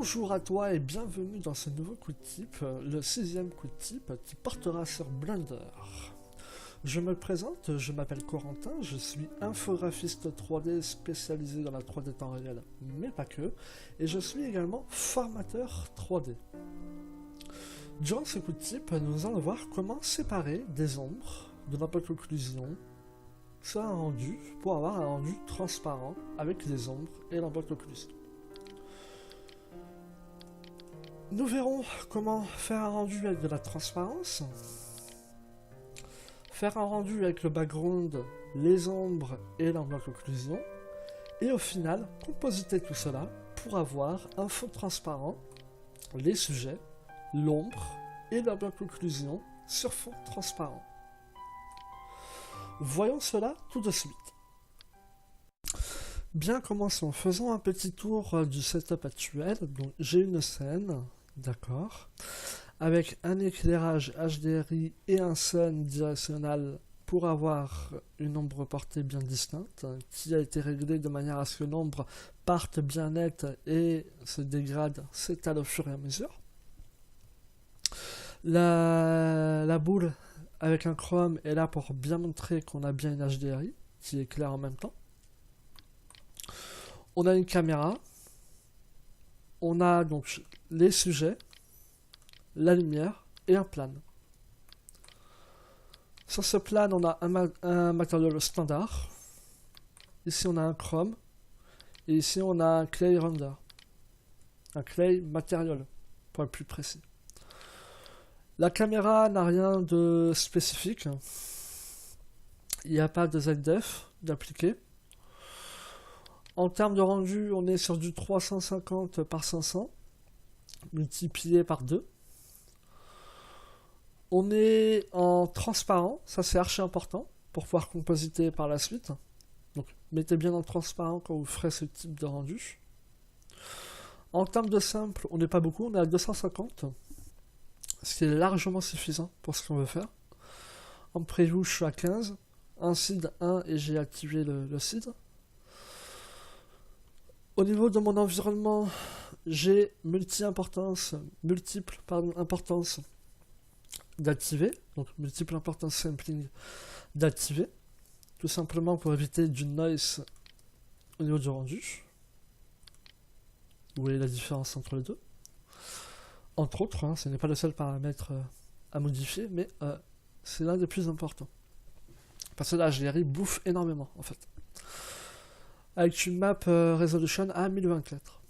Bonjour à toi et bienvenue dans ce nouveau coup de type, le 6e coup de type qui portera sur Blender. Je me présente, je m'appelle Corentin, je suis infographiste 3D spécialisé dans la 3D temps réel, mais pas que, et je suis également formateur 3D. Durant ce coup de type, nous allons voir comment séparer des ombres de notre occlusion sur un rendu pour avoir un rendu transparent avec les ombres et l'emboîte occlusion. Nous verrons comment faire un rendu avec de la transparence, faire un rendu avec le background, les ombres et l'enveloppe occlusion, et au final, compositer tout cela pour avoir un fond transparent, les sujets, l'ombre et l'enveloppe occlusion sur fond transparent. Voyons cela tout de suite. Bien, commençons. Faisons un petit tour du setup actuel. Donc, j'ai une scène, d'accord, avec un éclairage HDRI et un sun directionnel pour avoir une ombre portée bien distincte, qui a été réglée de manière à ce que l'ombre parte bien nette et se dégrade, s'étale au fur et à mesure. La boule avec un chrome est là pour bien montrer qu'on a bien une HDRI qui éclaire en même temps. On a une caméra, on a donc les sujets, la lumière et un plane. Sur ce plane, on a un matériau standard. Ici, on a un chrome. Et ici, on a un clay render. Un clay matériel, pour être plus précis. La caméra n'a rien de spécifique. Il n'y a pas de ZDF d'appliquer. En termes de rendu, on est sur du 350 par 500, multiplié par 2. On est en transparent, ça c'est archi important, pour pouvoir compositer par la suite. Donc mettez bien en transparent quand vous ferez ce type de rendu. En termes de simple, on n'est pas beaucoup, on est à 250, ce qui est largement suffisant pour ce qu'on veut faire. En preview, je suis à 15, un seed 1 et j'ai activé le seed. Au niveau de mon environnement, j'ai multiple importance d'activer, donc multiple importance sampling d'activer, tout simplement pour éviter du noise au niveau du rendu. Vous voyez la différence entre les deux. Entre autres, ce n'est pas le seul paramètre à modifier, mais c'est l'un des plus importants. Parce que là, HDRI bouffe énormément, en fait. Avec une map resolution à 1024.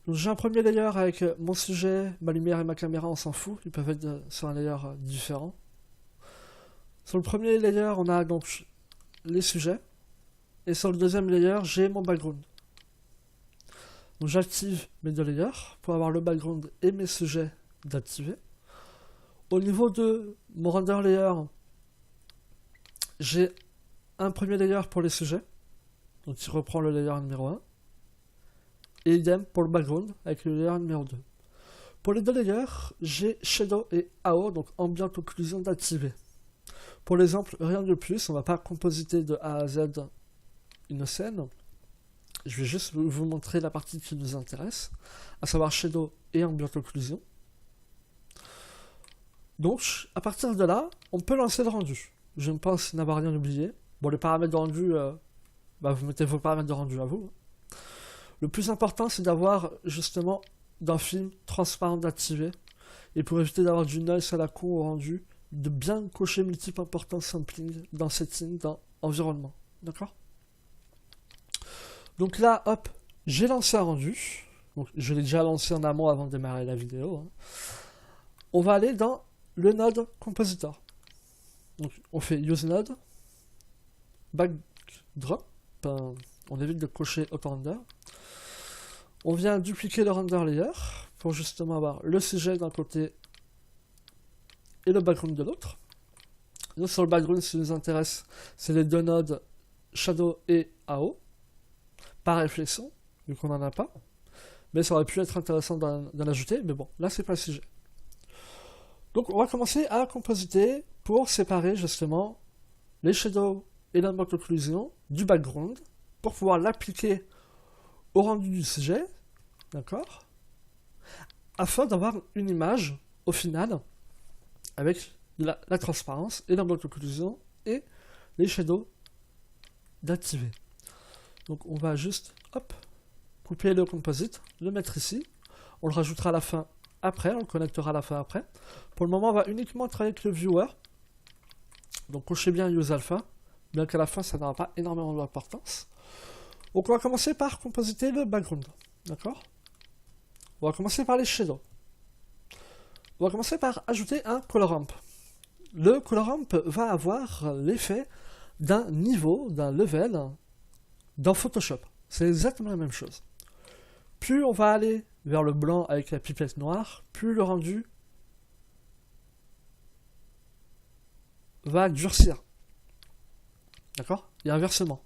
J'ai un premier layer avec mon sujet, ma lumière et ma caméra, on s'en fout, ils peuvent être sur un layer différent. Sur le premier layer, on a donc les sujets, et sur le deuxième layer, j'ai mon background. Donc j'active mes deux layers pour avoir le background et mes sujets d'activer. Au niveau de mon render layer, j'ai un premier layer pour les sujets, donc il reprend le layer numéro 1, et idem pour le background avec le layer numéro 2. Pour les deux layers, j'ai Shadow et AO, donc Ambient Occlusion d'activer. Pour l'exemple, rien de plus, on ne va pas compositer de A à Z une scène. Je vais juste vous montrer la partie qui nous intéresse, à savoir Shadow et Ambient Occlusion. Donc, à partir de là, on peut lancer le rendu. Je ne pense n'avoir rien oublié. Bon, les paramètres de rendu, vous mettez vos paramètres de rendu à vous. Le plus important, c'est d'avoir justement d'un film transparent d'activer. Et pour éviter d'avoir du noise à la con au rendu, de bien cocher multiple importance sampling dans setting, dans environnement. D'accord? Donc là, hop, j'ai lancé un rendu. Donc je l'ai déjà lancé en amont avant de démarrer la vidéo. On va aller dans le node compositor. Donc on fait use node. Backdrop, on évite de cocher auto-render. On vient dupliquer le render layer pour justement avoir le sujet d'un côté et le background de l'autre. Nous, sur le background, ce qui nous intéresse, c'est les deux nodes Shadow et AO, par réflexion, vu qu'on n'en a pas. Mais ça aurait pu être intéressant d'en ajouter, mais bon, là c'est pas le sujet. Donc on va commencer à compositer pour séparer justement les shadows et l'ambient occlusion du background pour pouvoir l'appliquer au rendu du sujet d'accord? Afin d'avoir une image, au final, avec la transparence et l'enveloppe d'occlusion et les shadows d'activer. Donc on va juste, hop, couper le composite, le mettre ici. On le rajoutera à la fin après, on le connectera à la fin après. Pour le moment, on va uniquement travailler avec le viewer. Donc cochez bien Use Alpha, bien qu'à la fin, ça n'aura pas énormément d'importance. Donc on va commencer par compositer le background, d'accord? On va commencer par les shadows. On va commencer par ajouter un color ramp. Le color ramp va avoir l'effet d'un niveau, d'un level dans Photoshop. C'est exactement la même chose. Plus on va aller vers le blanc avec la pipette noire, plus le rendu va durcir. D'accord? Et inversement.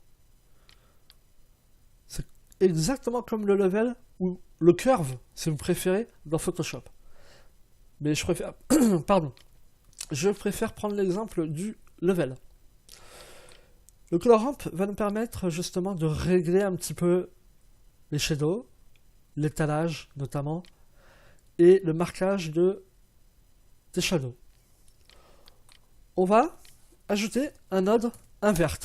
C'est exactement comme le level ou le curve, si vous préférez, dans Photoshop. Mais je préfère... Pardon. Je préfère prendre l'exemple du level. Le color ramp va nous permettre justement de régler un petit peu les shadows, l'étalage notamment, et le marquage des shadows. On va ajouter un node invert.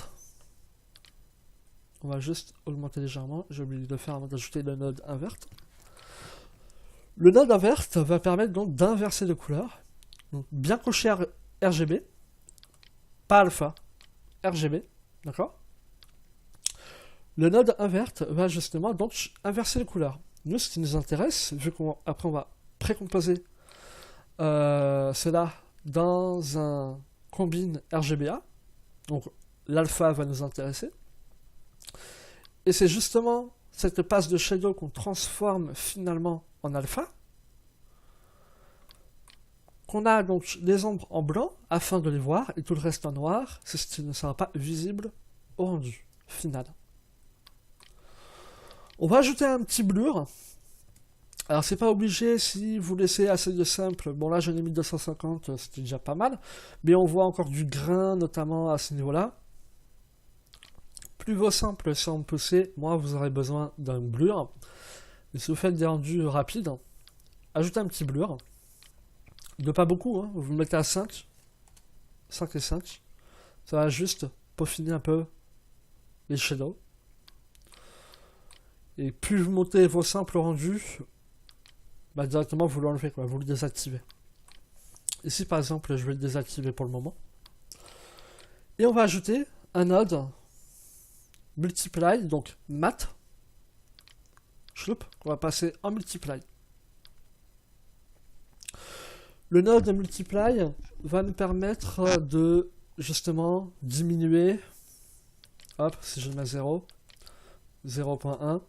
On va juste augmenter légèrement, j'ai oublié de le faire avant d'ajouter le node invert. Le node invert va permettre donc d'inverser de couleur. Donc bien cocher RGB, pas alpha, RGB, d'accord? Le node invert va justement donc inverser les couleurs. Nous, ce qui nous intéresse, vu qu'après on va précomposer cela dans un combine RGBA, donc l'alpha va nous intéresser, et c'est justement cette passe de shadow qu'on transforme finalement en alpha, qu'on a donc les ombres en blanc afin de les voir, et tout le reste en noir, c'est ce qui ne sera pas visible au rendu final. On va ajouter un petit blur. Alors c'est pas obligé si vous laissez assez de simple. Bon là j'en ai mis 250, c'était déjà pas mal. Mais on voit encore du grain notamment à ce niveau-là. Plus vos simples sont poussés, moins vous aurez besoin d'un blur. Et si vous faites des rendus rapides, ajoutez un petit blur. De pas beaucoup, hein. Vous le mettez à 5. 5 et 5. Ça va juste peaufiner un peu les shadows. Et plus vous montez vos simples rendus, bah directement vous l'enlevez, quoi, vous le désactivez. Ici par exemple, je vais le désactiver pour le moment. Et on va ajouter un node multiply, donc mat. Chloup, on va passer en multiply. Le node multiply va nous permettre de justement diminuer, hop, si je mets 0, 0.1,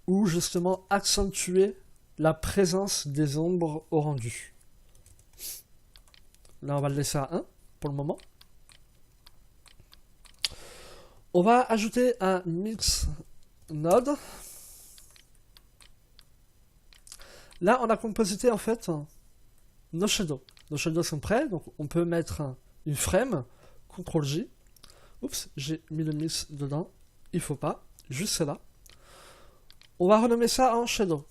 ou justement accentuer la présence des ombres au rendu. Là on va le laisser à 1 pour le moment. On va ajouter un mix node. Là on a composité en fait nos shadows. Nos shadows sont prêts, donc on peut mettre une frame, CTRL-J. Oups, j'ai mis le mix dedans, il faut pas, juste cela. On va renommer ça en shadow.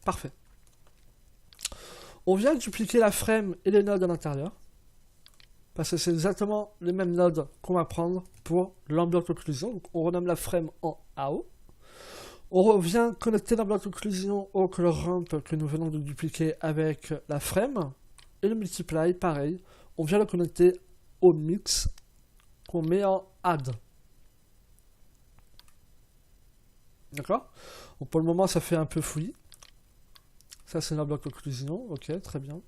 Parfait. On vient dupliquer la frame et les nodes à l'intérieur, parce que c'est exactement les mêmes nodes qu'on va prendre pour l'enveloppe occlusion. Donc on renomme la frame en AO. On vient connecter l'enveloppe occlusion au color ramp que nous venons de dupliquer avec la frame. Et le multiply, pareil, on vient le connecter au mix qu'on met en add. D'accord? Donc pour le moment, ça fait un peu fouillis. Ça, c'est l'enveloppe occlusion. Ok, très bien.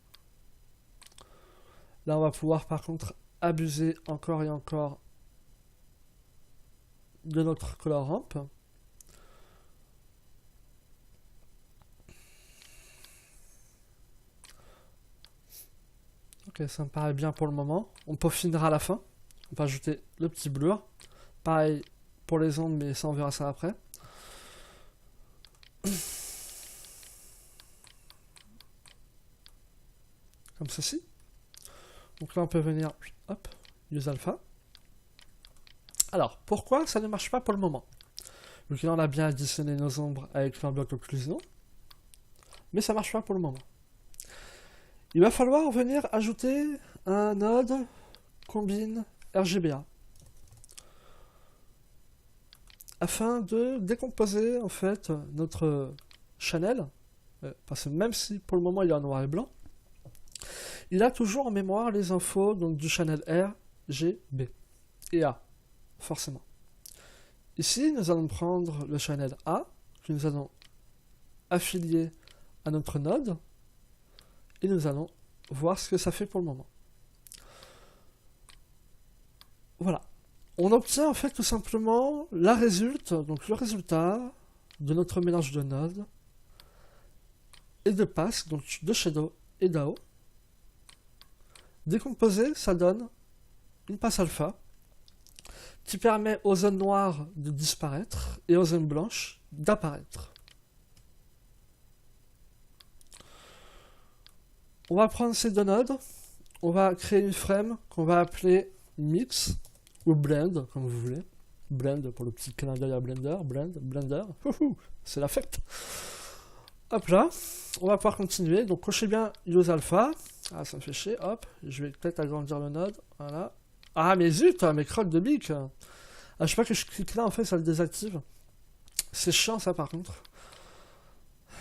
Là, on va pouvoir par contre abuser encore et encore de notre color ramp. Ok, ça me paraît bien pour le moment. On peaufinera à la fin. On va ajouter le petit blur. Pareil pour les ombres, mais ça on verra ça après. Comme ceci. Donc là on peut venir, hop, use alpha. Alors, pourquoi ça ne marche pas pour le moment? Donc là, on a bien additionné nos ombres avec un bloc occlusion. Mais ça marche pas pour le moment. Il va falloir venir ajouter un node combine RGBA. Afin de décomposer en fait notre channel. Parce que même si pour le moment il est en noir et blanc, il a toujours en mémoire les infos donc, du channel R, G, B et A, forcément. Ici, nous allons prendre le channel A, que nous allons affilier à notre node, et nous allons voir ce que ça fait pour le moment. Voilà. On obtient en fait tout simplement la résulte, donc le résultat de notre mélange de nodes et de passes, donc de shadow et d'AO. Décomposé, ça donne une passe alpha qui permet aux zones noires de disparaître et aux zones blanches d'apparaître. On va prendre ces deux nodes, on va créer une frame qu'on va appeler mix ou blend, comme vous voulez. Blend pour le petit clin d'œil à Blender, Blender, c'est la fête. Hop là, on va pouvoir continuer, donc cochez bien use alpha. Ah, ça me fait chier, hop, je vais peut-être agrandir le node, voilà. Ah, mais zut, mes crottes de bic. Ah, je sais pas que je clique là, en fait, ça le désactive. C'est chiant, ça, par contre.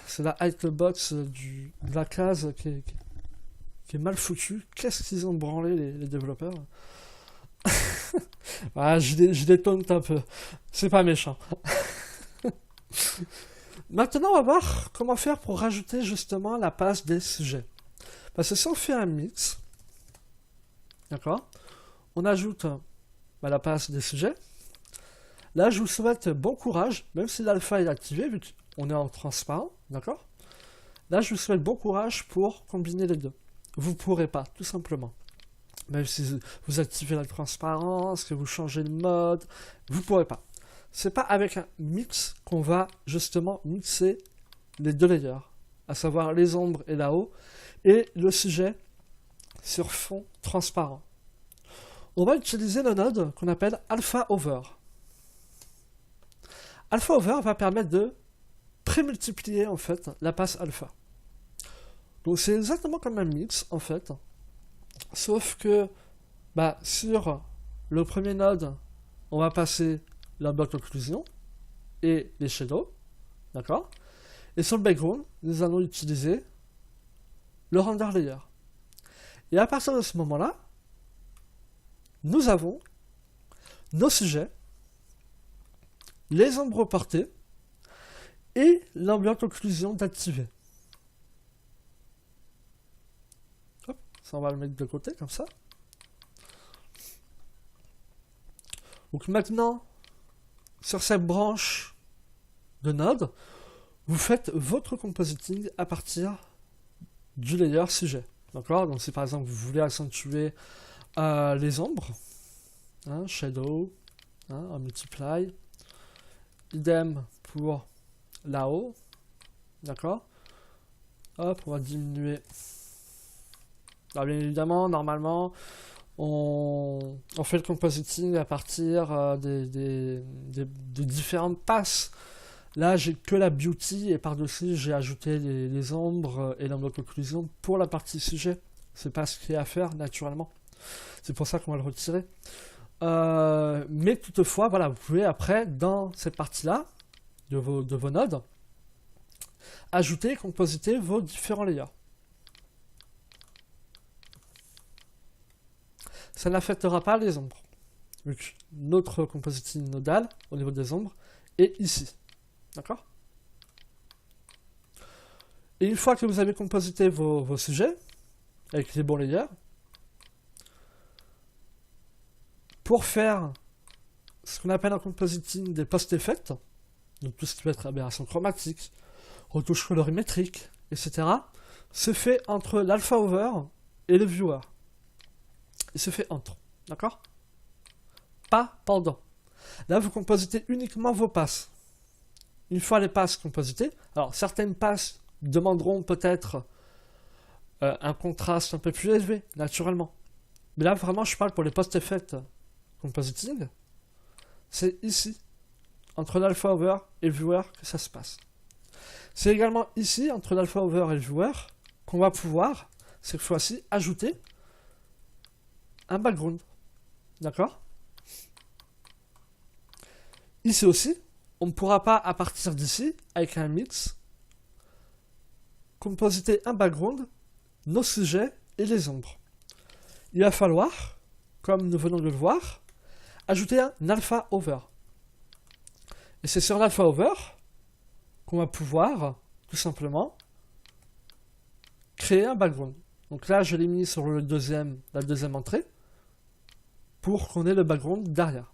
C'est la hitbox de la case qui est mal foutue. Qu'est-ce qu'ils ont branlé, les développeurs. Ah, je les taunte un peu. C'est pas méchant. Maintenant, on va voir comment faire pour rajouter, justement, la passe des sujets. Parce que si on fait un mix, d'accord, on ajoute la passe des sujets. Là, je vous souhaite bon courage, même si l'alpha est activé, vu qu'on est en transparent, d'accord. Là, je vous souhaite bon courage pour combiner les deux. Vous ne pourrez pas, tout simplement. Même si vous activez la transparence, que vous changez le mode, vous ne pourrez pas. C'est pas avec un mix qu'on va justement mixer les deux layers, à savoir les ombres et la haut, et le sujet sur fond transparent. On va utiliser le node qu'on appelle Alpha Over. Alpha Over va permettre de prémultiplier en fait la passe alpha. Donc c'est exactement comme un mix en fait, sauf que sur le premier node, on va passer la bloc occlusion et les shadows, d'accord. Et sur le background, nous allons utiliser le render layer. Et à partir de ce moment-là, nous avons nos sujets, les ombres portées et l'ambient occlusion d'activer. Hop, ça on va le mettre de côté comme ça. Donc maintenant, sur cette branche de node, vous faites votre compositing à partir du layer sujet. D'accord. Donc si par exemple vous voulez accentuer les ombres, shadow, un multiply, idem pour là-haut, d'accord. Hop, on va diminuer. Alors bien évidemment, normalement, on fait le compositing à partir de différentes passes. Là, j'ai que la beauty et par-dessus, j'ai ajouté les ombres et l'enveloppe occlusion pour la partie sujet. C'est pas ce qu'il y a à faire naturellement. C'est pour ça qu'on va le retirer. Mais toutefois, voilà, vous pouvez après, dans cette partie-là, de vos nodes, ajouter et compositer vos différents layers. Ça n'affectera pas les ombres. Donc, notre compositing nodal, au niveau des ombres, est ici. D'accord? Et une fois que vous avez composité vos sujets, avec les bons layers, pour faire ce qu'on appelle un compositing des post-effects, donc tout ce qui peut être aberration chromatique, retouche colorimétrique, etc., se fait entre l'alpha over et le viewer. Il se fait entre, d'accord? Pas pendant. Là, vous compositez uniquement vos passes. Une fois les passes compositées, alors certaines passes demanderont peut-être un contraste un peu plus élevé, naturellement. Mais là, vraiment, je parle pour les post-effects compositing. C'est ici, entre l'alpha over et le viewer que ça se passe. C'est également ici, entre l'alpha over et le viewer, qu'on va pouvoir, cette fois-ci, ajouter un background. D'accord? Ici aussi, on ne pourra pas, à partir d'ici, avec un mix, compositer un background, nos sujets et les ombres. Il va falloir, comme nous venons de le voir, ajouter un alpha over. Et c'est sur l'alpha over qu'on va pouvoir, tout simplement, créer un background. Donc là, je l'ai mis sur la deuxième entrée, pour qu'on ait le background derrière.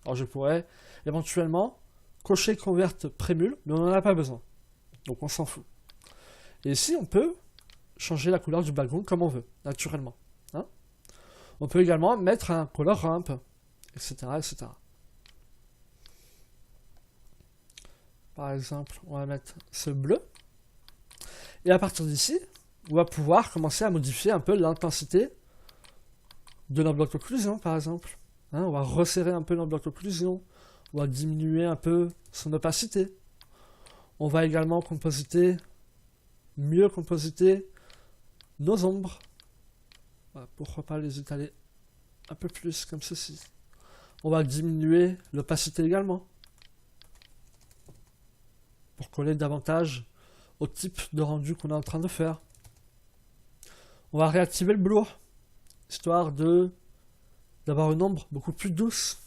Alors je pourrais éventuellement cocher convert prémule, mais on n'en a pas besoin. Donc on s'en fout. Et ici, on peut changer la couleur du background comme on veut, naturellement. Hein? On peut également mettre un color ramp, etc., etc. Par exemple, on va mettre ce bleu. Et à partir d'ici, on va pouvoir commencer à modifier un peu l'intensité de notre bloc d'occlusion, par exemple. Hein, on va resserrer un peu notre bloc d'occlusion. On va diminuer un peu son opacité. On va également mieux compositer nos ombres. Voilà, pourquoi pas les étaler un peu plus comme ceci. On va diminuer l'opacité également, pour coller davantage au type de rendu qu'on est en train de faire. On va réactiver le blur, histoire d'avoir une ombre beaucoup plus douce.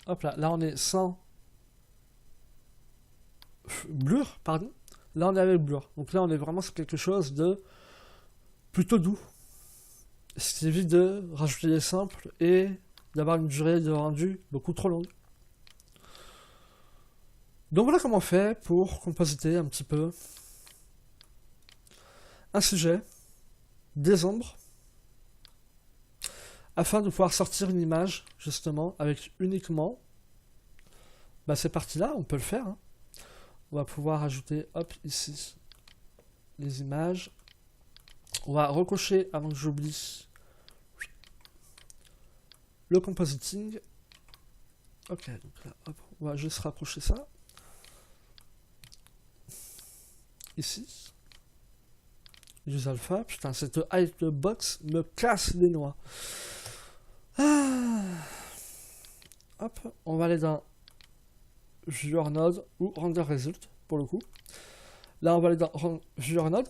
Hop là, là on est sans blur, pardon. Là on est avec blur. Donc là on est vraiment sur quelque chose de plutôt doux. Ce qui évite de rajouter des samples et d'avoir une durée de rendu beaucoup trop longue. Donc voilà comment on fait pour compositer un petit peu un sujet, des ombres, afin de pouvoir sortir une image, justement, avec uniquement ces parties-là, on peut le faire. Hein. On va pouvoir ajouter, hop, ici, les images. On va recocher, avant que j'oublie, le compositing. Ok, donc là, hop, on va juste rapprocher ça. Ici. Use alpha. Putain, cette height box me casse les noix. Ah. Hop, on va aller dans Viewer Node ou Render Result pour le coup. Là, on va aller dans Viewer Node.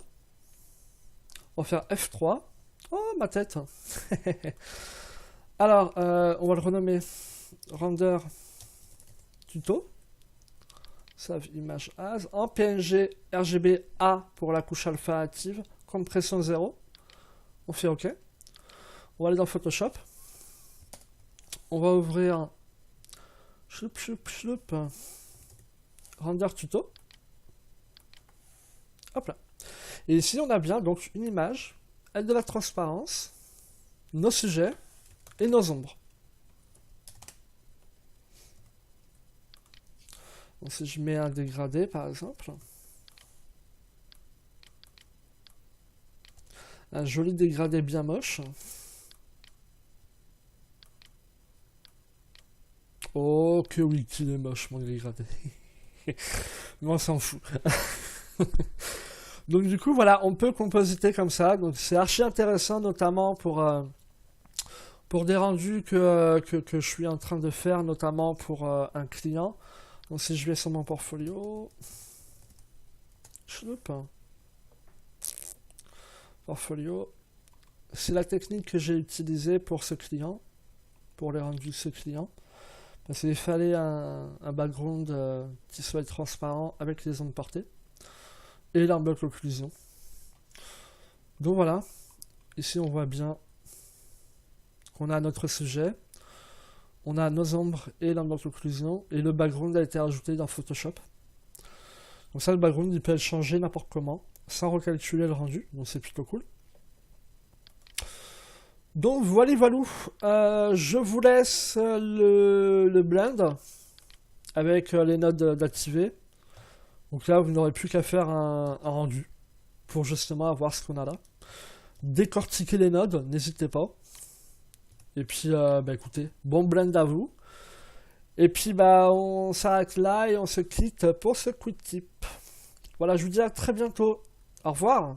On va faire F3. Oh, ma tête. Alors, on va le renommer Render Tuto. Save image as. En PNG RGB A pour la couche alpha active. Compression 0. On fait OK. On va aller dans Photoshop. On va ouvrir Render Tuto. Hop là. Et ici, on a bien donc une image, avec de la transparence, nos sujets et nos ombres. Donc si je mets un dégradé, par exemple, un joli dégradé bien moche. Oh que oui qu'il est moche mon dégradé. Mais on s'en fout. Donc du coup voilà, on peut compositer comme ça. Donc c'est archi intéressant, notamment pour des rendus que je suis en train de faire, notamment pour un client. Donc si je vais sur mon portfolio, portfolio, c'est la technique que j'ai utilisée pour ce client, pour les rendus de ce client. Parce qu'il fallait un background qui soit transparent avec les ondes portées et l'enveloppe occlusion. Donc voilà, ici on voit bien qu'on a notre sujet, on a nos ombres et l'enveloppe occlusion, et le background a été ajouté dans Photoshop. Donc ça, le background il peut être changé n'importe comment, sans recalculer le rendu, donc c'est plutôt cool. Donc voilà, je vous laisse le blend avec les nodes d'activer. Donc là, vous n'aurez plus qu'à faire un rendu pour justement avoir ce qu'on a là. Décortiquer les nodes, n'hésitez pas. Et puis, bah écoutez, bon blend à vous. Et puis, bah, on s'arrête là et on se quitte pour ce quick tip. Voilà, je vous dis à très bientôt. Au revoir.